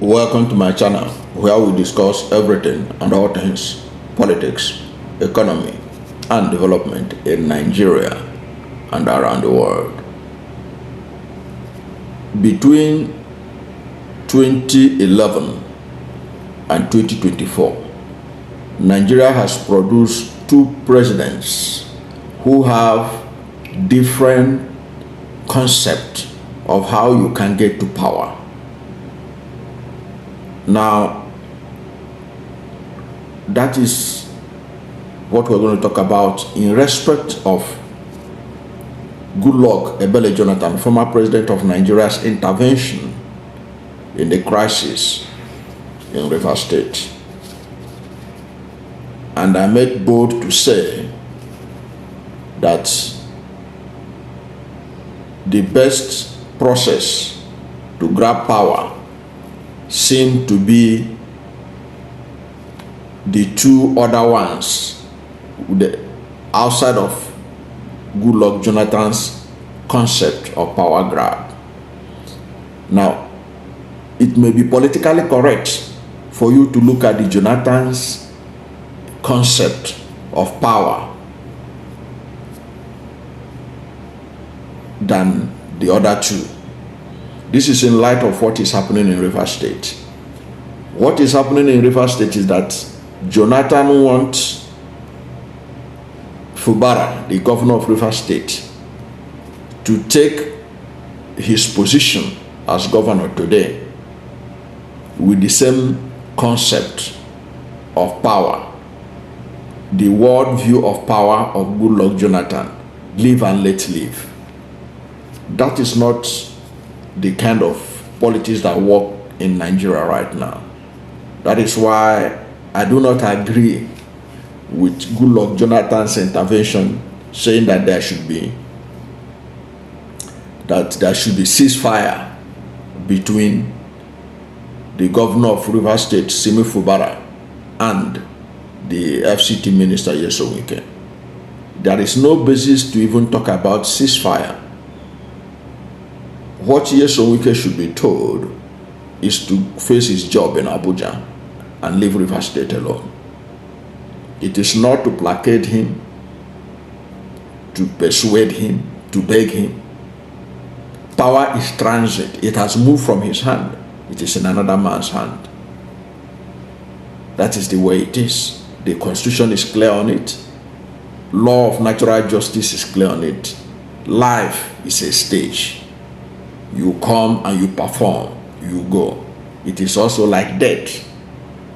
Welcome to my channel where we discuss everything and all things politics, economy, and development in Nigeria and around the world. Between 2011 and 2024, Nigeria has produced two presidents who have different concepts of how you can get to power. Now, that is what we're going to talk about in respect of Goodluck Jonathan, former president of Nigeria's intervention in the crisis in Rivers State. And I make bold to say that the best process to grab power seem to be the two other ones outside of Goodluck Jonathan's concept of power grab. Now, it may be politically correct for you to look at the Jonathan's concept of power than the other two. This is in light of what is happening in Rivers State. What is happening in Rivers State is that Jonathan wants Fubara, the governor of Rivers State, to take his position as governor today with the same concept of power, the world view of power of Goodluck Jonathan, live and let live. That is not the kind of politics that work in Nigeria right now. That is why I do not agree with Goodluck Jonathan's intervention saying that there should be ceasefire between the governor of Rivers State, Simi Fubara, and the FCT minister, Nyesom Wike. There is no basis to even talk about ceasefire. What Nyesom Wike should be told is to face his job in Abuja and leave Rivers State alone. It is not to placate him, to persuade him, to beg him. Power is transit. It has moved from his hand. It is in another man's hand. That is the way it is. The Constitution is clear on it. Law of natural justice is clear on it. Life is a stage. You come and you perform, you go. It is also like death.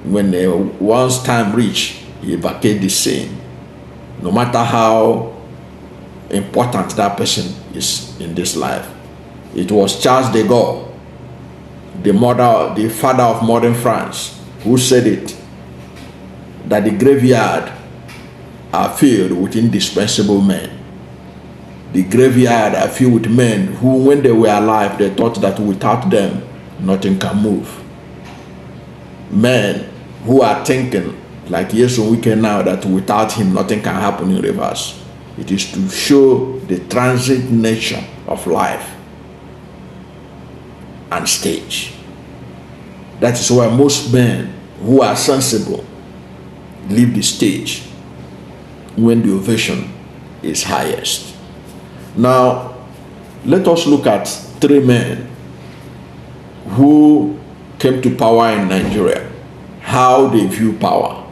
When one's time reach, you vacate the scene. No matter how important that person is in this life. It was Charles de Gaulle, the father of modern France, who said it, that the graveyard are filled with indispensable men. The graveyard are filled with men who, when they were alive, they thought that without them, nothing can move. Men who are thinking, like Nyesom Wike now, that without him, nothing can happen in Rivers. It is to show the transit nature of life and stage. That is why most men who are sensible leave the stage when the ovation is highest. Now, let us look at three men who came to power in Nigeria, how they view power.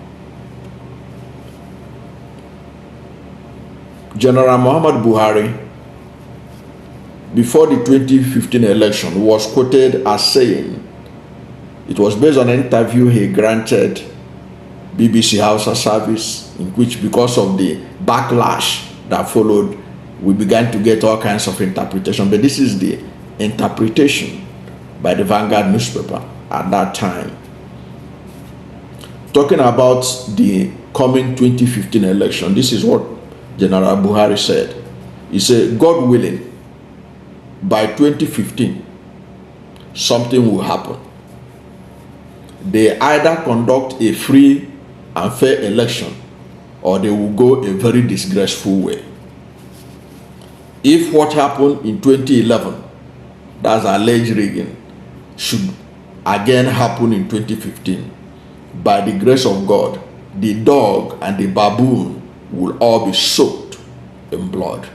General Muhammad Buhari, before the 2015 election, was quoted as saying, it was based on an interview he granted BBC Hausa service, in which, because of the backlash that followed, we began to get all kinds of interpretation. But this is the interpretation by the Vanguard newspaper at that time. Talking about the coming 2015 election, this is what General Buhari said. He said, God willing, by 2015, something will happen. They either conduct a free and fair election, or they will go a very disgraceful way. If what happened in 2011, that's alleged rigging, should again happened in 2015. By the grace of God, the dog and the baboon will all be soaked in blood.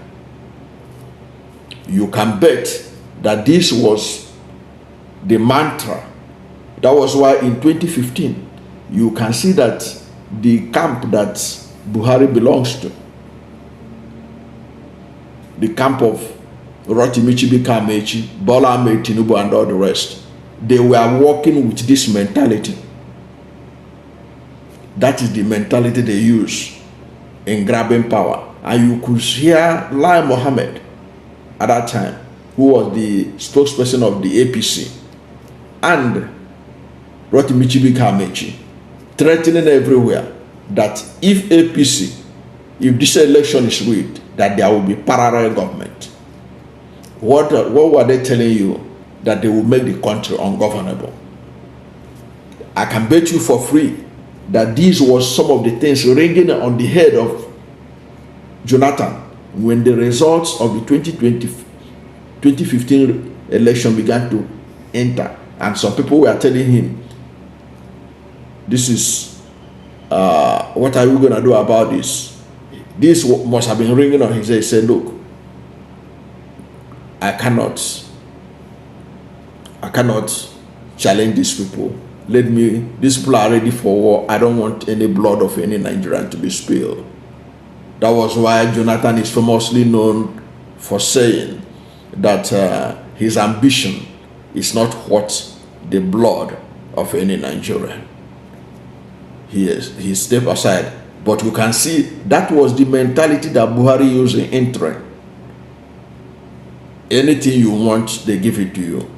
You can bet that this was the mantra. That was why in 2015, you can see that the camp that Buhari belongs to, the camp of Rotimi Amechi, Bola Ahmed Tinubu, and all the rest, they were working with this mentality. That is the mentality they use in grabbing power. And you could hear Lai Mohammed at that time, who was the spokesperson of the APC, and Rotimi Amechi, threatening everywhere that if APC, if this election is rigged, that there will be parallel government. What were they telling you? That they will make the country ungovernable. I can bet you for free that this was some of the things ringing on the head of Jonathan when the results of the 2015 election began to enter, and some people were telling him, this is what are you going to do about this? This must have been ringing on his head. He said, look, I cannot challenge these people. These people are ready for war. I don't want any blood of any Nigerian to be spilled. That was why Jonathan is famously known for saying that his ambition is not worth the blood of any Nigerian. He stepped aside. But we can see that was the mentality that Buhari used in interim. Anything you want, they give it to you.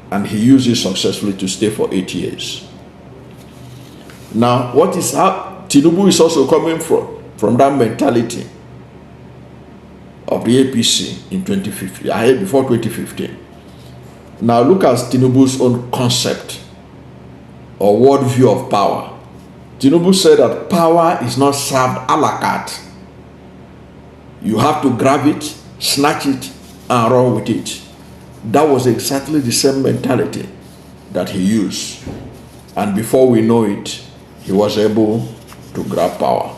And he used it successfully to stay for 8 years. Now, what is how Tinubu is also coming from that mentality of the APC in 2015, before 2015. Now look at Tinubu's own concept or worldview of power. Tinubu said that power is not served a la carte. You have to grab it, snatch it, and run with it. That was exactly the same mentality that he used. And before we know it, he was able to grab power.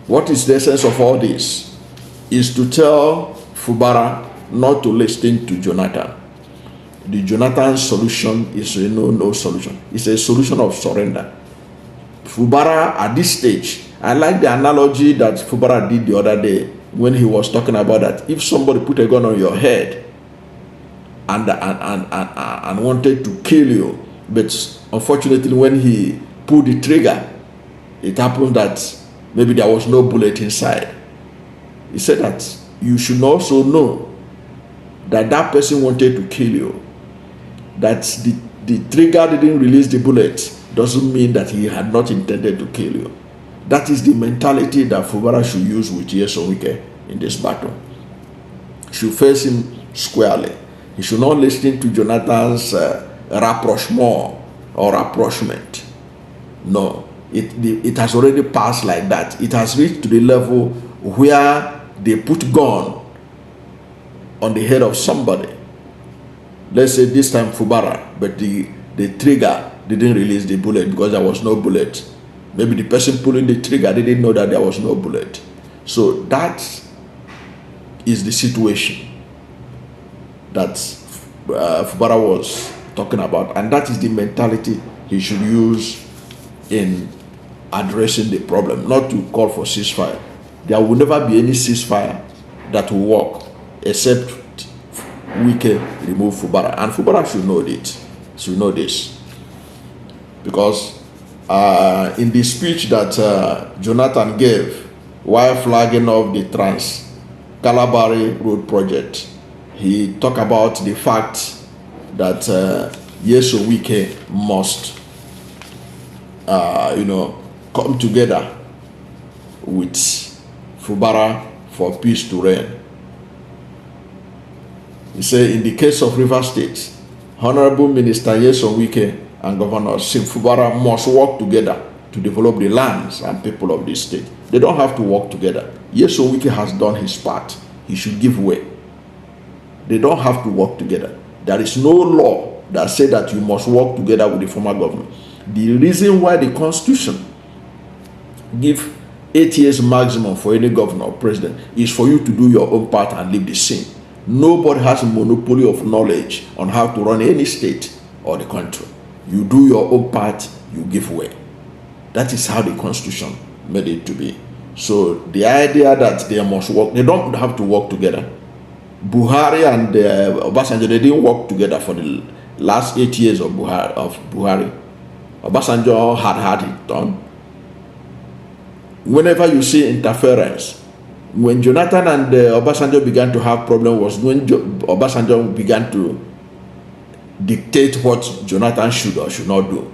What is the essence of all this? Is to tell Fubara not to listen to Jonathan. The Jonathan solution is a no solution. It's a solution of surrender. Fubara at this stage, I like the analogy that Fubara did the other day when he was talking about that if somebody put a gun on your head and wanted to kill you, but unfortunately when he pulled the trigger, it happened that maybe there was no bullet inside. He said that you should also know that that person wanted to kill you, that the trigger didn't release the bullet doesn't mean that he had not intended to kill you. That is the mentality that Fubara should use with Nyesom Wike in this battle. Should face him squarely. He should not listen to Jonathan's rapprochement or rapprochement. No, it has already passed like that. It has reached to the level where they put gun on the head of somebody. Let's say this time Fubara, but the trigger didn't release the bullet because there was no bullet. Maybe the person pulling the trigger didn't know that there was no bullet. So that is the situation that Fubara was talking about. And that is the mentality he should use in addressing the problem, not to call for ceasefire. There will never be any ceasefire that will work except Wike remove Fubara. And Fubara should know it. Should know this. Because in the speech that Jonathan gave while flagging off the Trans-Calabari Road project, he talked about the fact that Nyesom Wike must, come together with Fubara for peace to reign. He said, in the case of River State, Honorable Minister Nyesom Wike and Governor Simi Fubara must work together to develop the lands and people of this state. They don't have to work together. Nyesom Wike has done his part. He should give way. They don't have to work together. There is no law that says that you must work together with the former government. The reason why the Constitution give 8 years maximum for any governor or president is for you to do your own part and leave the scene. Nobody has a monopoly of knowledge on how to run any state or the country. You do your own part, you give way. That is how the Constitution made it to be. So the idea that they must work, they don't have to work together. Buhari and Obasanjo, they didn't work together for the last 8 years of Buhari. Obasanjo had it done. Whenever you see interference, when Jonathan and Obasanjo began to have problems was when Obasanjo began to dictate what Jonathan should or should not do.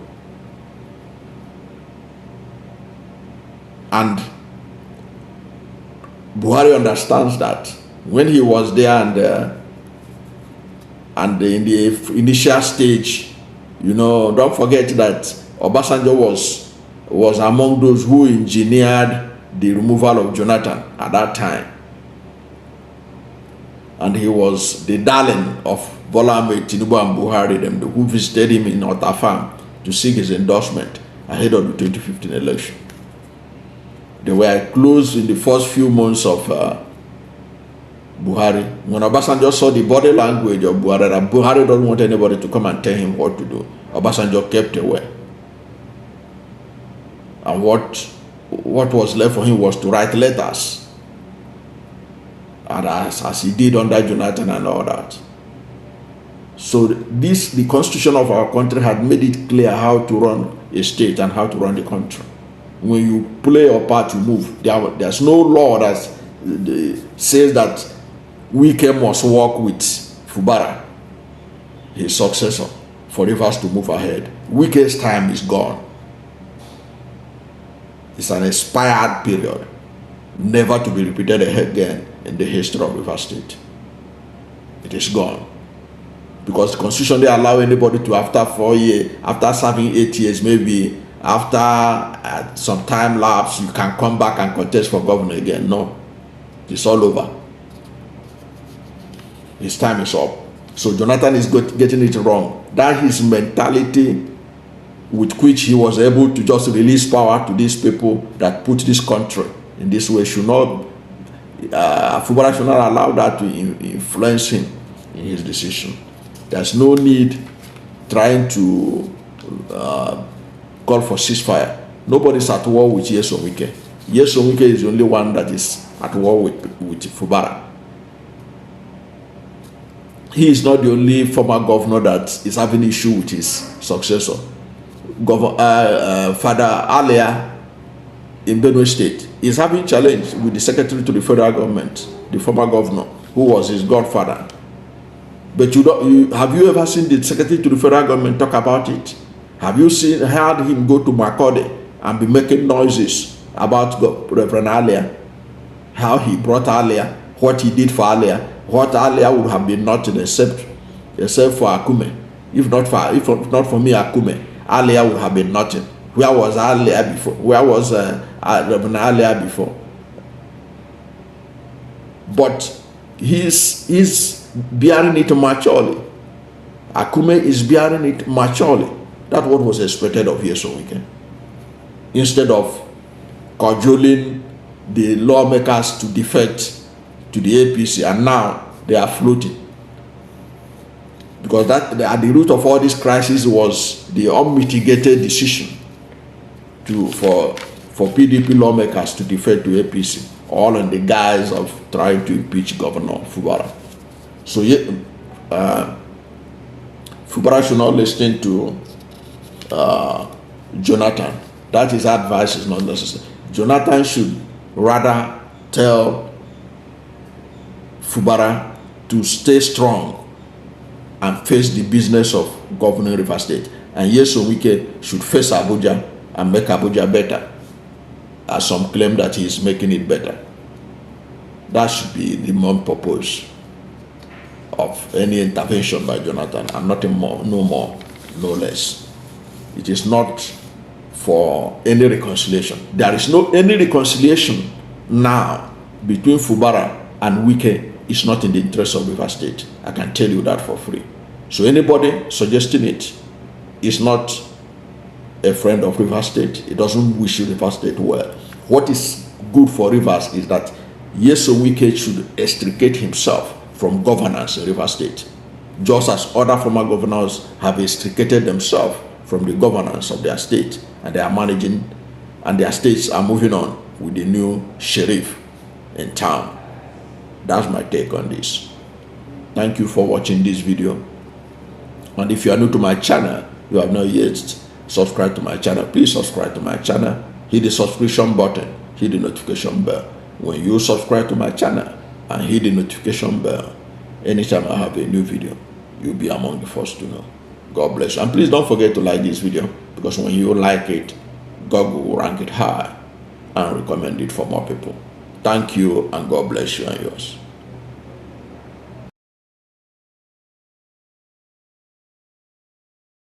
And Buhari understands that when he was there and in the initial stage, you know, don't forget that Obasanjo was among those who engineered the removal of Jonathan at that time. And he was the darling of Bola Ahmed Tinubu and Buhari, them who visited him in Otafam to seek his endorsement ahead of the 2015 election. They were close in the first few months of Buhari. When Obasanjo saw the body language of Buhari, that Buhari don't want anybody to come and tell him what to do, Obasanjo kept away. And what was left for him was to write letters, and as he did under Jonathan and all that. So the Constitution of our country had made it clear how to run a state and how to run the country. When you play your part, you move. There's no law that says that Wike must work with Fubara, his successor, for Rivers to move ahead. Wike's time is gone. It's an expired period, never to be repeated again in the history of Rivers State. It is gone. Because the Constitution, they allow anybody to, after 4 years, after serving 8 years, maybe after some time lapse, you can come back and contest for governor again. No, it's all over. His time is up. So Jonathan is getting it wrong. That his mentality with which he was able to just release power to these people that put this country in this way should not, Fubara should not allow that to influence him in his decision. There's no need trying to call for ceasefire. Nobody's at war with Nyesom Wike. Nyesom Wike is the only one that is at war with Fubara. He is not the only former governor that is having issue with his successor. Father Alia in Benue State is having challenge with the secretary to the federal government, the former governor, who was his godfather. But have you ever seen the secretary to the federal government talk about it? Have you heard him go to Makode and be making noises about Reverend Alia? How he brought Alia, what he did for Alia, what Alia would have been nothing except for Akume. If not for me, Akume, Alia would have been nothing. Where was Alia before? Where was Reverend Alia before? But he's bearing it maturely. Akume is bearing it maturely. That's what was expected of Nyesom Wike. Instead of cajoling the lawmakers to defect to the APC, and now they are floating. Because at the root of all this crisis was the unmitigated decision for PDP lawmakers to defect to APC, all in the guise of trying to impeach Governor Fubara. So Fubara should not listen to Jonathan. That his advice is not necessary. Jonathan should rather tell Fubara to stay strong and face the business of governing Rivers State. And Nyesom Wike should face Abuja and make Abuja better, as some claim that he is making it better. That should be the main purpose of any intervention by Jonathan, and nothing more, no more, no less. It is not for any reconciliation. There is no any reconciliation now between Fubara and Wike. Is not in the interest of Rivers State. I can tell you that for free. So anybody suggesting it is not a friend of Rivers State. It doesn't wish Rivers State well. What is good for Rivers is that Nyesom Wike should extricate himself from governance in Rivers State, just as other former governors have extricated themselves from the governance of their state, and they are managing, and their states are moving on with the new sheriff in town. That's my take on this. Thank you for watching this video. And if you are new to my channel, you have not yet subscribed to my channel, please subscribe to my channel. Hit the subscription button, hit the notification bell. When you subscribe to my channel and hit the notification bell, anytime I have a new video, you'll be among the first to know. God bless you. And please don't forget to like this video, because when you like it, God will rank it high and recommend it for more people. Thank you, and God bless you and yours.